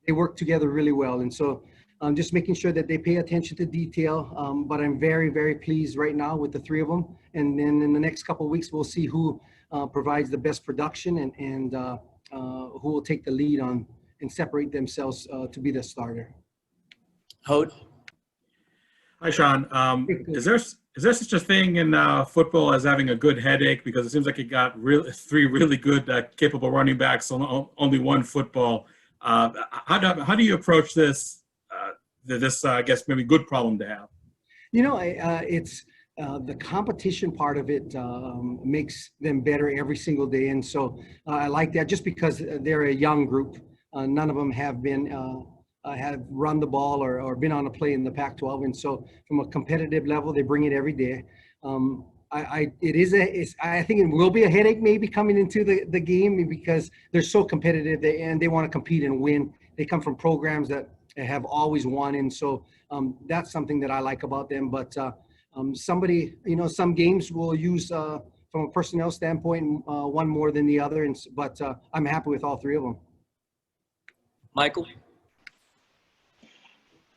they work together really well. And so just making sure that they pay attention to detail. But I'm very, very pleased right now with the three of them. And then in the next couple of weeks, we'll see who provides the best production and who will take the lead on and separate themselves to be the starter. Hope. Hi, Shaun. Is there such a thing in football as having a good headache? Because it seems like you got three really good, capable running backs on only one football. How do you approach this? I guess maybe good problem to have. It's the competition part of it makes them better every single day, and so I like that. Just because they're a young group, none of them have run the ball or been on a play in the Pac-12, and so from a competitive level, they bring it every day. I think it will be a headache maybe coming into the game because they're so competitive and they want to compete and win. They come from programs that have always won, and so that's something that I like about them. But some games will use from a personnel standpoint one more than the other, but I'm happy with all three of them. Michael?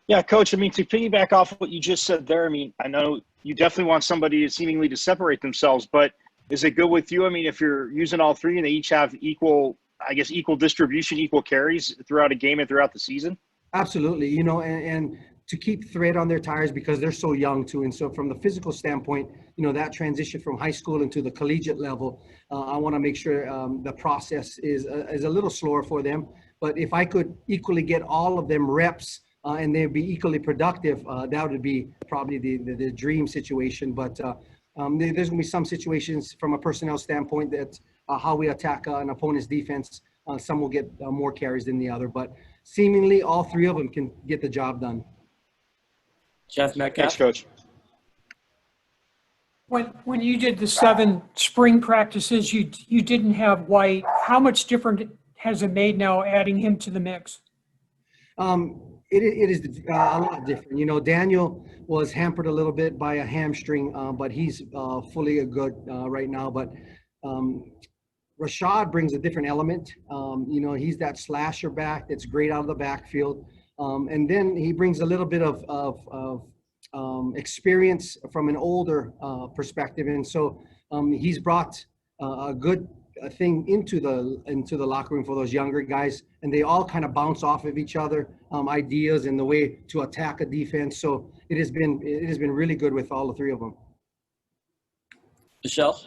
Yeah, Coach, to piggyback off what you just said there, I know you definitely want somebody seemingly to separate themselves, but is it good with you? If you're using all three and they each have equal distribution, equal carries throughout a game and throughout the season? Absolutely, and to keep thread on their tires because they're so young too. And so from the physical standpoint, that transition from high school into the collegiate level, I want to make sure the process is a little slower for them. But if I could equally get all of them reps and they'd be equally productive, that would be probably the dream situation. But there's going to be some situations from a personnel standpoint that how we attack an opponent's defense, some will get more carries than the other. But seemingly all three of them can get the job done. Jeff Metcalf. Thanks, Coach. When you did the 7 spring practices, you didn't have White. How much different has it made now adding him to the mix? It is a lot different. Daniel was hampered a little bit by a hamstring, but he's fully good right now. But Rashad brings a different element. He's that slasher back that's great out of the backfield. And then he brings a little bit of experience from an older perspective. And so he's brought a good thing into the locker room for those younger guys, and they all kind of bounce off of each other, ideas and the way to attack a defense. So it has been really good with all the three of them. Michelle?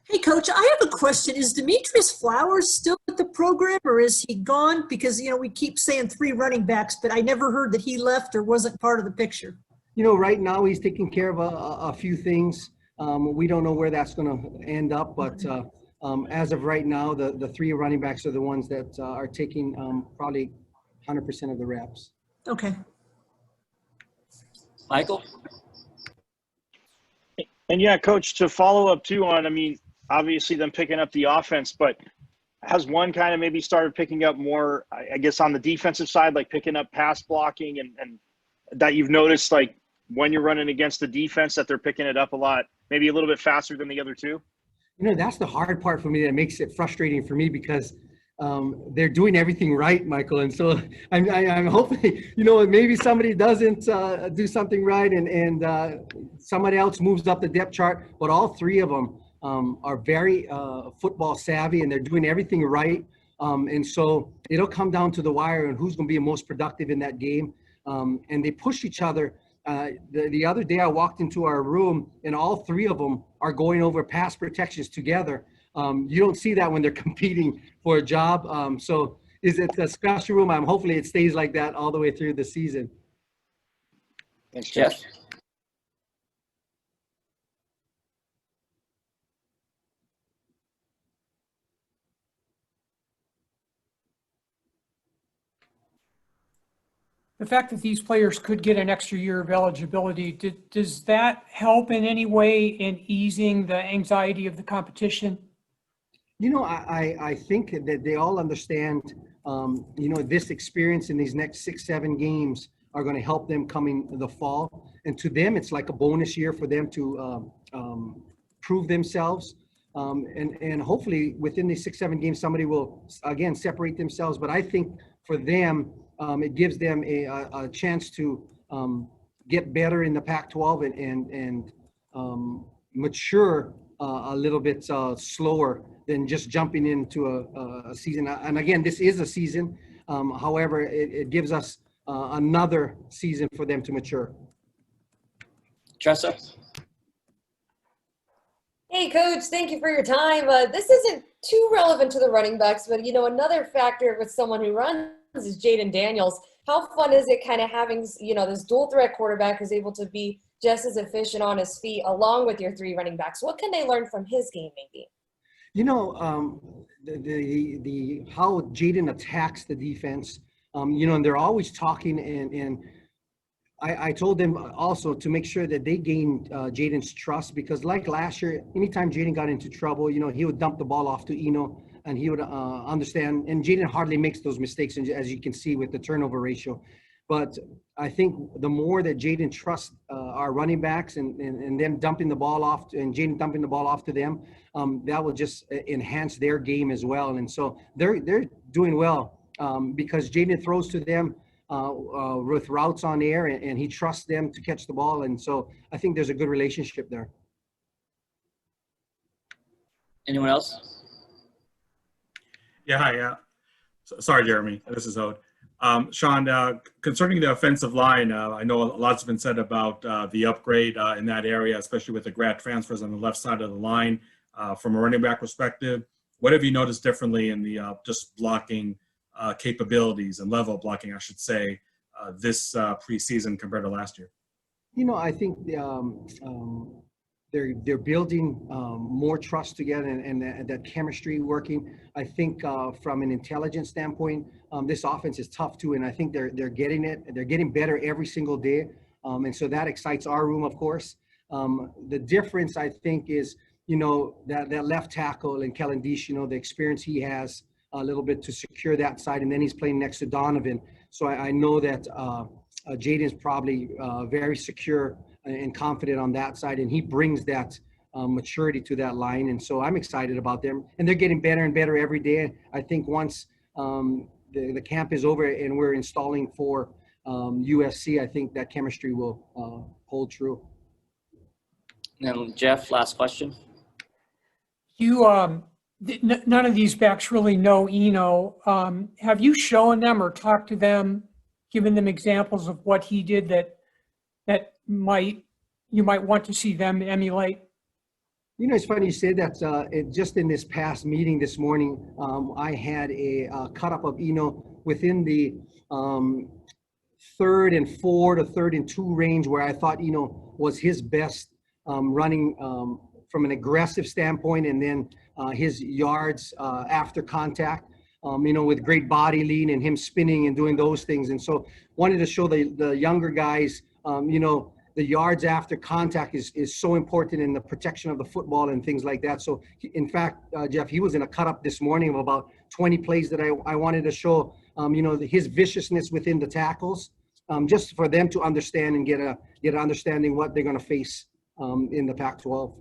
Hey, Coach, I have a question. Is Demetrius Flowers still at the program, or is he gone? Because, we keep saying 3 running backs, but I never heard that he left or wasn't part of the picture. Right now he's taking care of a few things. We don't know where that's going to end up, but as of right now, the 3 running backs are the ones that are taking probably 100% of the reps. Okay. Michael? And yeah, Coach, to follow up too on, obviously them picking up the offense, but has one kind of maybe started picking up more, I guess, on the defensive side, like picking up pass blocking and that you've noticed, like when you're running against the defense, that they're picking it up a lot, maybe a little bit faster than the other two? That's the hard part for me that makes it frustrating for me because they're doing everything right, Michael. And so I'm hoping, maybe somebody doesn't do something right and somebody else moves up the depth chart, but all 3 of them are very football savvy and they're doing everything right. And so it'll come down to the wire and who's going to be the most productive in that game. And they push each other. The other day I walked into our room and all 3 of them are going over pass protections together. You don't see that when they're competing for a job. So is it a special room? Hopefully it stays like that all the way through the season. Thanks, Jeff. The fact that these players could get an extra year of eligibility, does that help in any way in easing the anxiety of the competition? I think that they all understand, this experience in these next 6-7 games are going to help them coming the fall. And to them, it's like a bonus year for them to prove themselves. And hopefully within these 6-7 games, somebody will again separate themselves. But I think for them, it gives them a chance to get better in the Pac-12 and mature a little bit slower than just jumping into a season. And again, this is a season. However, it gives us another season for them to mature. Tressa? Hey, Coach, thank you for your time. This isn't too relevant to the running backs, but, another factor with someone who runs is Jayden Daniels. How fun is it kind of having, this dual threat quarterback who's able to be just as efficient on his feet along with your 3 running backs? What can they learn from his game, maybe? The how Jayden attacks the defense, and they're always talking, and I told them also to make sure that they gain Jayden's trust, because like last year, anytime Jayden got into trouble, he would dump the ball off to Eno, and he would understand. And Jayden hardly makes those mistakes, as you can see with the turnover ratio. But I think the more that Jayden trusts our running backs and them dumping the ball off, and Jayden dumping the ball off to them, that will just enhance their game as well. And so they're doing well because Jayden throws to them with routes on air, and he trusts them to catch the ball. And so I think there's a good relationship there. Anyone else? Yeah, hi. Sorry, Jeremy. This is Ode. Shaun, concerning the offensive line, I know a lot's been said about the upgrade in that area, especially with the grad transfers on the left side of the line. From a running back perspective, what have you noticed differently in the just blocking capabilities and level of blocking, I should say, this preseason compared to last year? I think they're building more trust together, and that chemistry working. I think from an intelligence standpoint, this offense is tough too, and I think they're getting it. They're getting better every single day, and so that excites our room, of course. The difference, I think, is that left tackle and Kellen Deesh, the experience he has a little bit to secure that side, and then he's playing next to Donovan. So I know that Jayden's probably very secure and confident on that side, and he brings that maturity to that line. And so I'm excited about them, and they're getting better and better every day. I think once the camp is over and we're installing for USC, I think that chemistry will hold true. And Jeff, last question. None of these backs really know Eno. Have you shown them or talked to them, given them examples of what he did that you might want to see them emulate? It's funny you say that. Just in this past meeting this morning, I had a cut-up of Eno within the 3rd and 4 to 3rd and 2 range, where I thought Eno was his best running from an aggressive standpoint, and then his yards after contact, with great body lean and him spinning and doing those things. And so wanted to show the younger guys, the yards after contact is so important in the protection of the football and things like that. So in fact, Jeff, he was in a cut up this morning of about 20 plays that I wanted to show, his viciousness within the tackles, just for them to understand and get an understanding what they're going to face in the Pac-12.